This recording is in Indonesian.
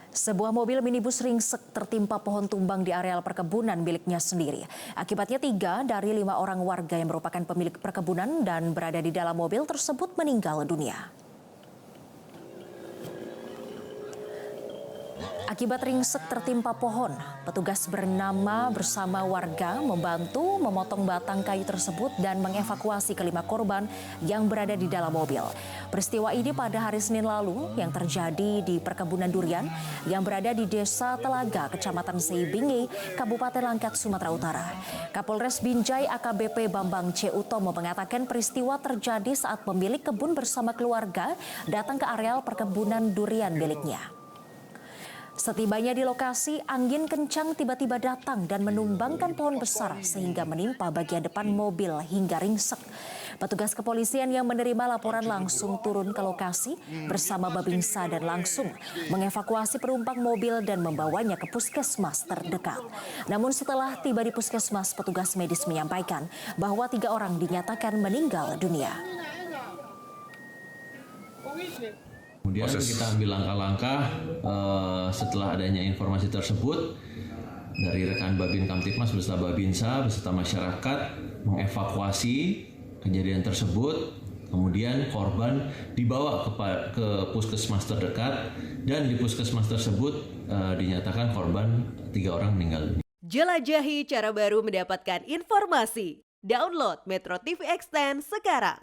Sebuah mobil minibus ringsek tertimpa pohon tumbang di areal perkebunan miliknya sendiri. Akibatnya 3 dari 5 orang warga yang merupakan pemilik perkebunan dan berada di dalam mobil tersebut meninggal dunia. Akibat ringsek tertimpa pohon, petugas bersama warga membantu memotong batang kayu tersebut dan mengevakuasi kelima korban yang berada di dalam mobil. Peristiwa ini pada hari Senin lalu yang terjadi di perkebunan durian yang berada di Desa Telaga, Kecamatan Seibinge, Kabupaten Langkat, Sumatera Utara. Kapolres Binjai AKBP Bambang C. Utomo mengatakan peristiwa terjadi saat pemilik kebun bersama keluarga datang ke areal perkebunan durian miliknya. Setibanya di lokasi, angin kencang tiba-tiba datang dan menumbangkan pohon besar sehingga menimpa bagian depan mobil hingga ringsek. Petugas kepolisian yang menerima laporan langsung turun ke lokasi bersama Babinsa dan langsung mengevakuasi penumpang mobil dan membawanya ke puskesmas terdekat. Namun setelah tiba di puskesmas, petugas medis menyampaikan bahwa 3 orang dinyatakan meninggal dunia. Kemudian kita ambil langkah-langkah setelah adanya informasi tersebut dari rekan Babin Kamtipmas beserta Babinsa beserta masyarakat mengevakuasi kejadian tersebut. Kemudian korban dibawa ke puskesmas terdekat dan di puskesmas tersebut dinyatakan korban 3 orang meninggal dunia. Jelajahi cara baru mendapatkan informasi. Download Metro TV Extend sekarang.